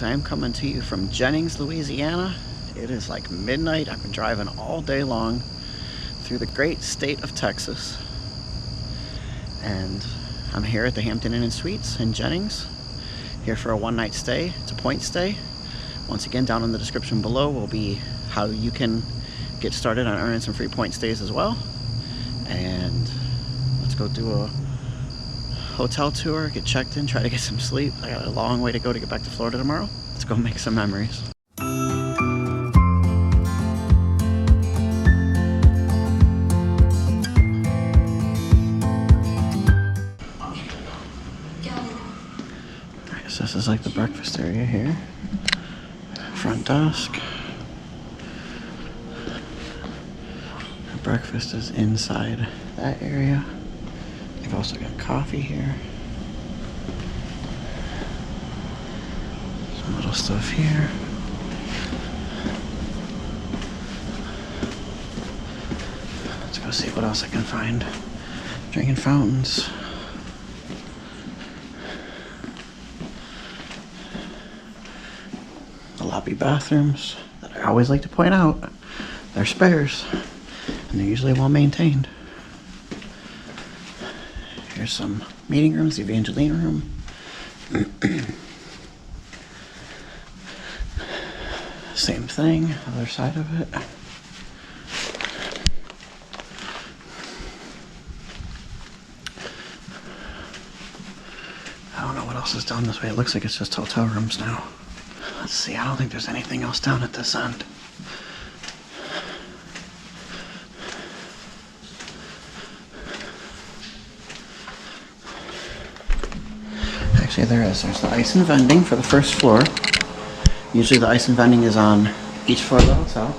I'm coming to you from Jennings, Louisiana. It is like midnight. I've been driving all day long through the great state of Texas. And I'm here at the Hampton Inn and Suites in Jennings, here for a one-night stay. It's a point stay. Once again, down in the description below will be how you can get started on earning some free point stays as well. And let's go do a hotel tour, get checked in, try to get some sleep. I got a long way to go to get back to Florida tomorrow. Let's go make some memories. Alright, so this is like the breakfast area here. Front desk. Breakfast is inside that area. They've also got coffee here. Some little stuff here. Let's go see what else I can find. Drinking fountains. The lobby bathrooms that I always like to point out. They're spares. And they're usually well maintained. Here's some meeting rooms, the Evangeline room. Same thing, other side of it. I don't know what else is down this way. It looks like it's just hotel rooms now. Let's see, I don't think there's anything else down at this end. Actually, there is. There's the ice and vending for the first floor. Usually the ice and vending is on each floor of the hotel.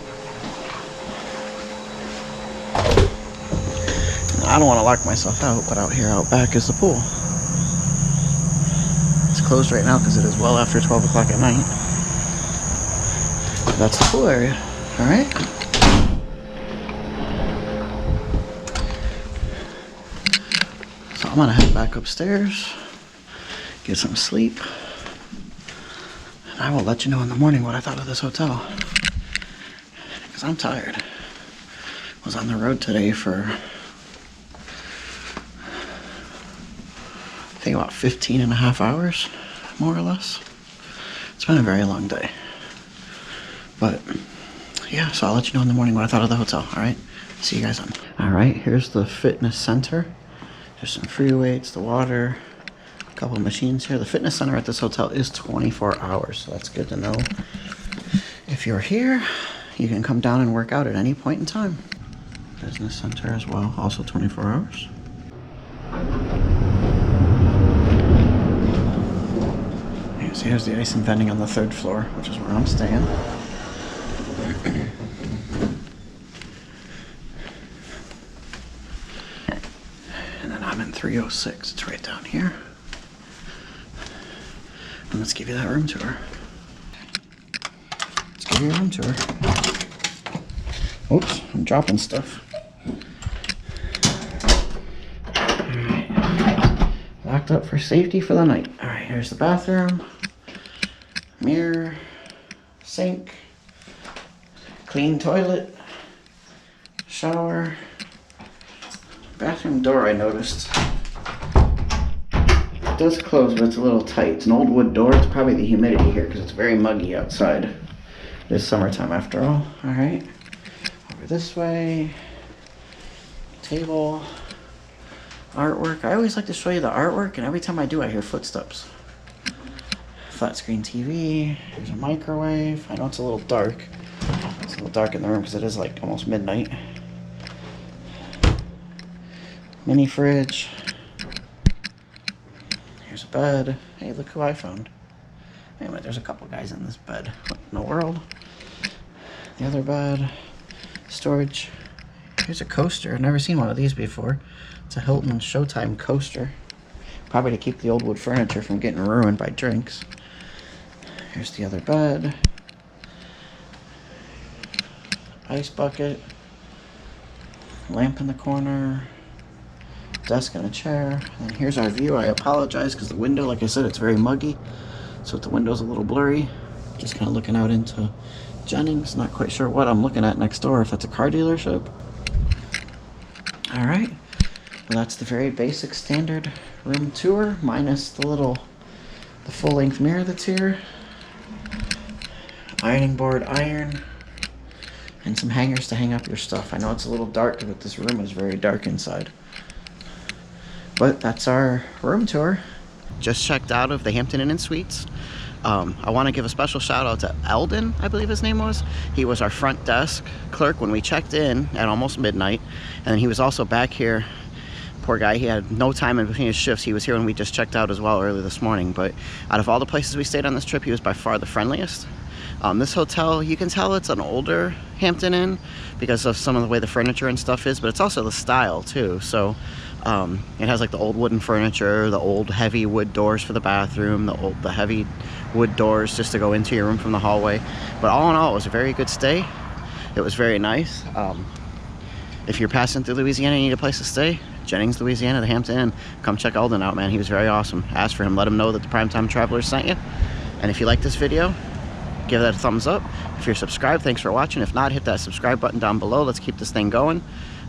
I don't want to lock myself out, but out here, out back is the pool. It's closed right now because it is well after 12 o'clock at night. But that's the pool area. All right. So I'm going to head back upstairs. Get some sleep, and I will let you know in the morning what I thought of this hotel, because I'm tired. I was on the road today for, I think, about 15 and a half hours, more or less. It's been a very long day, but yeah, so I'll let you know in the morning what I thought of the hotel. All right, see you guys then. All right, here's the fitness center. There's some free weights, the water, couple of machines here. The fitness center at this hotel is 24 hours, so that's good to know. If you're here, you can come down and work out at any point in time. Business center as well, also 24 hours. So here's the ice and vending on the third floor, which is where I'm staying. And then I'm in 306. It's right down here. And let's give you that room tour. Let's give you a room tour. Oops, I'm dropping stuff. Alright. Locked up for safety for the night. Alright, here's the bathroom. Mirror. Sink. Clean toilet. Shower. Bathroom door, I noticed. It does close, but it's a little tight. It's an old wood door. It's probably the humidity here because it's very muggy outside. It is summertime after all. All right. Over this way. Table. Artwork. I always like to show you the artwork, and every time I do, I hear footsteps. Flat screen TV. There's a microwave. I know it's a little dark. It's a little dark in the room because it is like almost midnight. Mini fridge. Here's a bed. Hey, look who I found. Wait a minute, there's a couple guys in this bed. What in the world? The other bed. Storage. Here's a coaster. I've never seen one of these before. It's a Hilton Showtime coaster. Probably to keep the old wood furniture from getting ruined by drinks. Here's the other bed. Ice bucket. Lamp in the corner. Desk and a chair. And here's our view. I apologize because the window, like I said, it's very muggy. So the window's a little blurry. Just kind of looking out into Jennings. Not quite sure what I'm looking at next door, if that's a car dealership. All right. Well, that's the very basic standard room tour, minus the full-length mirror that's here. Ironing board, iron, and some hangers to hang up your stuff. I know it's a little dark, but this room is very dark inside. But that's our room tour. Just checked out of the Hampton Inn and Suites. I want to give a special shout out to Eldon, I believe his name was. He was our front desk clerk when we checked in at almost midnight. And then he was also back here. Poor guy, he had no time in between his shifts. He was here when we just checked out as well early this morning. But out of all the places we stayed on this trip, he was by far the friendliest. This hotel, you can tell it's an older Hampton Inn because of some of the way the furniture and stuff is, but it's also the style too. So it has like the old wooden furniture, the old heavy wood doors for the bathroom, the heavy wood doors just to go into your room from the hallway. But all in all, it was a very good stay. It was very nice. If you're passing through Louisiana and you need a place to stay, Jennings, Louisiana, the Hampton Inn, come check Eldon out, man. He was very awesome. Ask for him, let him know that the Primetime Travelers sent you. And if you like this video, give that a thumbs up. If you're subscribed, thanks for watching. If not, hit that subscribe button down below. Let's keep this thing going.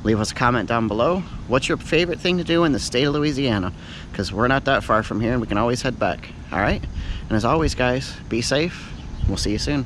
Leave us a comment down below. What's your favorite thing to do in the state of Louisiana? Because we're not that far from here and we can always head back. All right? And as always, guys, be safe. We'll see you soon.